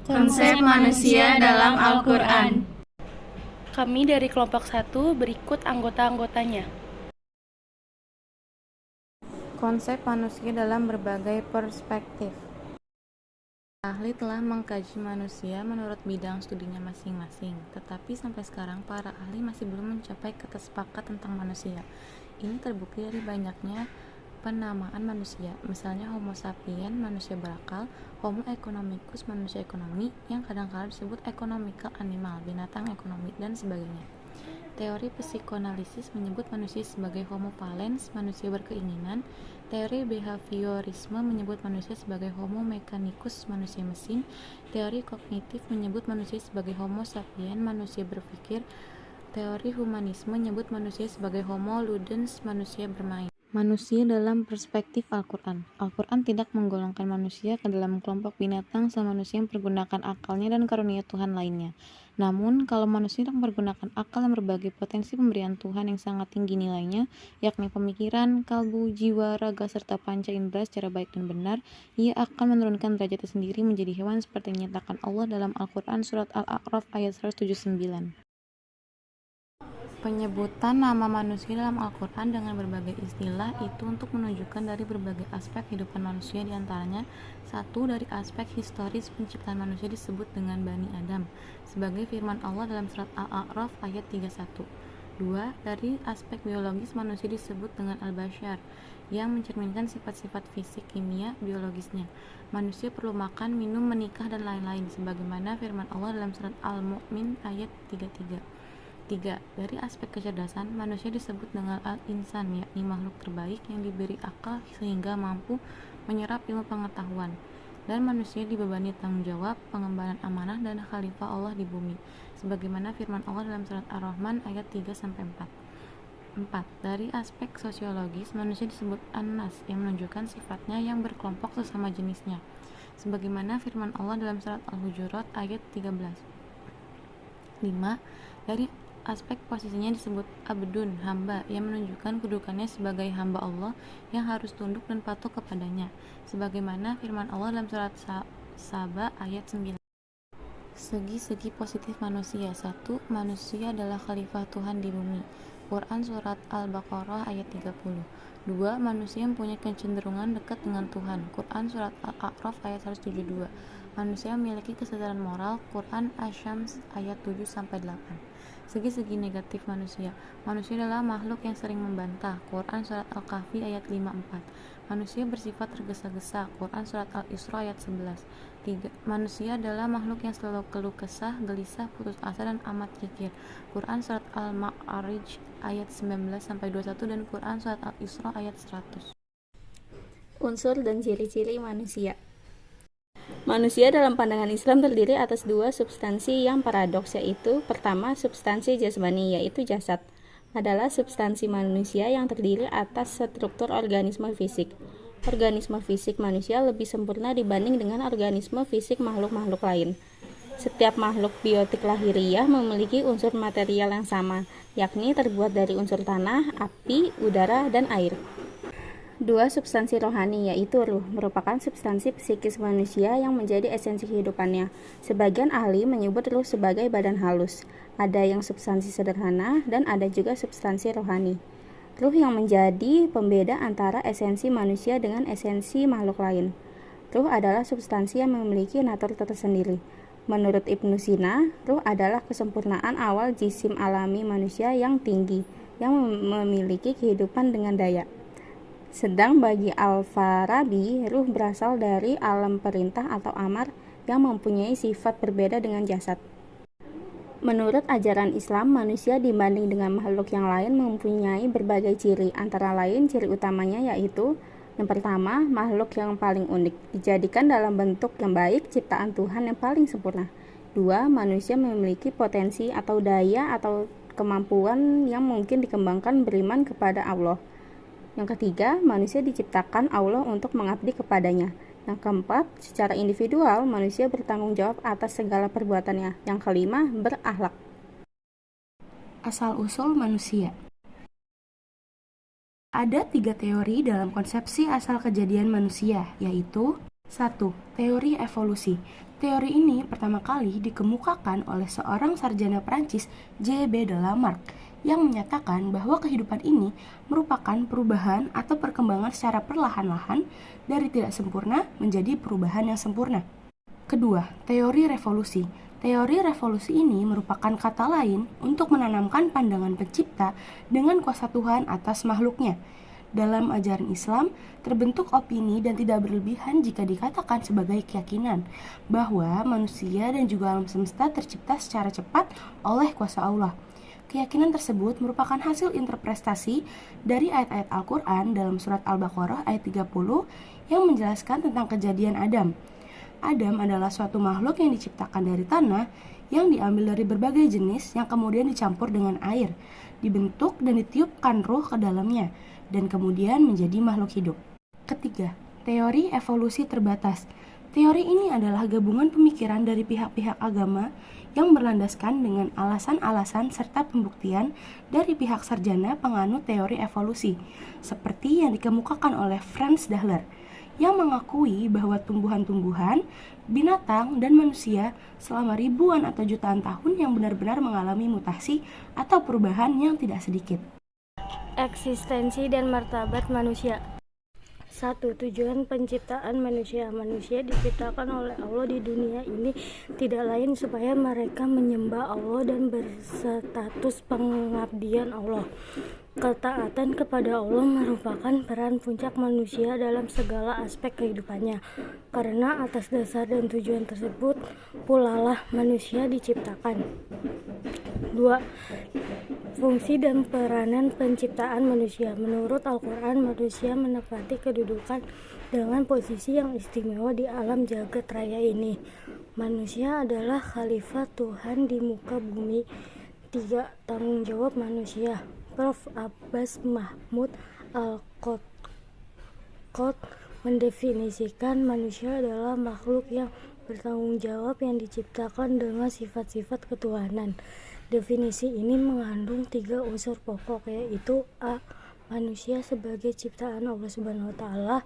Konsep manusia dalam Al-Quran. Kami dari kelompok 1 berikut anggota-anggotanya. Konsep manusia dalam berbagai perspektif. Ahli telah mengkaji manusia menurut bidang studinya masing-masing, tetapi sampai sekarang para ahli masih belum mencapai kesepakatan tentang manusia. Ini terbukti dari banyaknya penamaan manusia, misalnya Homo sapien, manusia berakal, Homo economicus, manusia ekonomi, yang kadang-kala disebut economical animal, binatang ekonomi, dan sebagainya. Teori psikoanalisis menyebut manusia sebagai homo valens, manusia berkeinginan. Teori behaviorisme menyebut manusia sebagai homo mechanicus, manusia mesin. Teori kognitif menyebut manusia sebagai homo sapien, manusia berpikir. Teori humanisme menyebut manusia sebagai homo ludens, manusia bermain. Manusia dalam perspektif Al-Quran. Al-Quran tidak menggolongkan manusia ke dalam kelompok binatang sama manusia yang mempergunakan akalnya dan karunia Tuhan lainnya. Namun, kalau manusia yang mempergunakan akal dan berbagai potensi pemberian Tuhan yang sangat tinggi nilainya, yakni pemikiran, kalbu, jiwa, raga, serta panca indera secara baik dan benar, ia akan menurunkan derajatnya sendiri menjadi hewan seperti yang dinyatakan Allah dalam Al-Quran surat Al-A'raf ayat 179. Penyebutan nama manusia dalam Al-Quran dengan berbagai istilah itu untuk menunjukkan dari berbagai aspek kehidupan manusia, diantaranya satu, dari aspek historis penciptaan manusia disebut dengan Bani Adam sebagai firman Allah dalam surat Al-A'raf ayat 31. Dua, dari aspek biologis manusia disebut dengan Al-Bashar yang mencerminkan sifat-sifat fisik, kimia, biologisnya. Manusia perlu makan, minum, menikah, dan lain-lain sebagaimana firman Allah dalam surat Al-Mu'min ayat 33. 3. Dari aspek kecerdasan, manusia disebut dengan al-insan, yakni makhluk terbaik yang diberi akal sehingga mampu menyerap ilmu pengetahuan, dan manusia dibebani tanggung jawab, pengembangan amanah, dan khalifah Allah di bumi, sebagaimana firman Allah dalam surat Ar-Rahman ayat 3-4. 4. Dari aspek sosiologis, manusia disebut an-nas yang menunjukkan sifatnya yang berkelompok sesama jenisnya, sebagaimana firman Allah dalam surat Al-Hujurat ayat 13. 5. Dari aspek posisinya disebut abdun, hamba, yang menunjukkan kedudukannya sebagai hamba Allah yang harus tunduk dan patuh kepadanya, sebagaimana firman Allah dalam surat Saba ayat 9. Segi-segi positif manusia. 1. Manusia adalah khalifah Tuhan di bumi. Quran surat Al-Baqarah ayat 30. 2. Manusia mempunyai kecenderungan dekat dengan Tuhan. Quran surat Al-A'raf ayat 172. Manusia memiliki kesadaran moral. Quran Asy-Syams ayat 7-8. Segi-segi negatif manusia. Manusia adalah makhluk yang sering membantah. Quran surat Al-Kahfi ayat 5-4. Manusia bersifat tergesa-gesa. Quran surat Al-Isra ayat 11. 3. Manusia adalah makhluk yang selalu keluh kesah, gelisah, putus asa, dan amat kikir. Quran surat Al-Ma'arij ayat 19-21 dan Quran surat Al-Isra ayat 100. Unsur dan ciri-ciri manusia. Manusia dalam pandangan Islam terdiri atas dua substansi yang paradoks, yaitu pertama, substansi jasmani, yaitu jasad adalah substansi manusia yang terdiri atas struktur organisme fisik. Organisme fisik manusia lebih sempurna dibanding dengan organisme fisik makhluk-makhluk lain. Setiap makhluk biotik lahiriah memiliki unsur material yang sama, yakni terbuat dari unsur tanah, api, udara, dan air. Dua substansi rohani, yaitu ruh, merupakan substansi psikis manusia yang menjadi esensi kehidupannya. Sebagian ahli menyebut ruh sebagai badan halus. Ada yang substansi sederhana dan ada juga substansi rohani. Ruh yang menjadi pembeda antara esensi manusia dengan esensi makhluk lain. Ruh adalah substansi yang memiliki natur tersendiri. Menurut Ibnu Sina, ruh adalah kesempurnaan awal jisim alami manusia yang tinggi, yang memiliki kehidupan dengan daya. Sedang bagi Al-Farabi, ruh berasal dari alam perintah atau amar yang mempunyai sifat berbeda dengan jasad. Menurut ajaran Islam, manusia dibanding dengan makhluk yang lain mempunyai berbagai ciri, antara lain ciri utamanya yaitu yang pertama, makhluk yang paling unik, dijadikan dalam bentuk yang baik, ciptaan Tuhan yang paling sempurna. 2. Manusia memiliki potensi atau daya atau kemampuan yang mungkin dikembangkan beriman kepada Allah. Yang ketiga, manusia diciptakan Allah untuk mengabdi kepadanya. Yang keempat, secara individual, manusia bertanggung jawab atas segala perbuatannya. Yang kelima, berakhlak. Asal-usul manusia. Ada 3 teori dalam konsepsi asal kejadian manusia, yaitu 1. Teori evolusi. Teori ini pertama kali dikemukakan oleh seorang sarjana Prancis, J.B. de Lamarck, yang menyatakan bahwa kehidupan ini merupakan perubahan atau perkembangan secara perlahan-lahan dari tidak sempurna menjadi perubahan yang sempurna. Kedua, teori revolusi. Teori revolusi ini merupakan kata lain untuk menanamkan pandangan pencipta dengan kuasa Tuhan atas makhluknya. Dalam ajaran Islam, terbentuk opini dan tidak berlebihan jika dikatakan sebagai keyakinan bahwa manusia dan juga alam semesta tercipta secara cepat oleh kuasa Allah. Keyakinan tersebut merupakan hasil interpretasi dari ayat-ayat Al-Quran dalam surat Al-Baqarah ayat 30 yang menjelaskan tentang kejadian Adam. Adam adalah suatu makhluk yang diciptakan dari tanah yang diambil dari berbagai jenis yang kemudian dicampur dengan air, dibentuk dan ditiupkan ruh ke dalamnya, dan kemudian menjadi makhluk hidup. Ketiga, teori evolusi terbatas. Teori ini adalah gabungan pemikiran dari pihak-pihak agama yang berlandaskan dengan alasan-alasan serta pembuktian dari pihak sarjana penganut teori evolusi, seperti yang dikemukakan oleh Franz Dahler, yang mengakui bahwa tumbuhan-tumbuhan, binatang, dan manusia selama ribuan atau jutaan tahun yang benar-benar mengalami mutasi atau perubahan yang tidak sedikit. Eksistensi dan martabat manusia. 1. Tujuan penciptaan manusia. Manusia diciptakan oleh Allah di dunia ini tidak lain supaya mereka menyembah Allah dan berstatus pengabdian Allah. Ketaatan kepada Allah merupakan peran puncak manusia dalam segala aspek kehidupannya. Karena atas dasar dan tujuan tersebut pulalah manusia diciptakan. 2. Fungsi dan peranan penciptaan manusia. Menurut Al-Quran, manusia menempati kedudukan dengan posisi yang istimewa di alam jagat raya ini. Manusia adalah khalifah Tuhan di muka bumi. 3. Tanggung jawab manusia. Prof. Abbas Mahmud Al-Qot mendefinisikan manusia adalah makhluk yang bertanggung jawab yang diciptakan dengan sifat-sifat ketuhanan. Definisi ini mengandung 3 unsur pokok, yaitu A. Manusia sebagai ciptaan Allah Subhanahu wa Ta'ala.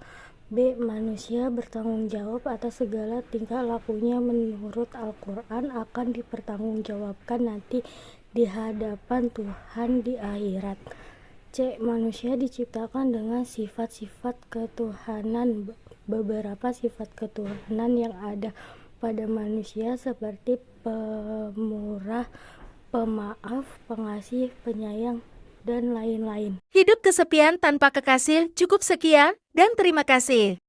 B. Manusia bertanggung jawab atas segala tingkah lakunya menurut Al-Quran akan dipertanggungjawabkan nanti di hadapan Tuhan di akhirat. C. Manusia diciptakan dengan sifat-sifat ketuhanan. Beberapa sifat ketuhanan yang ada pada manusia seperti pemurah, pemaaf, pengasih, penyayang, dan lain-lain. Hidup kesepian tanpa kekasih cukup sekian dan terima kasih.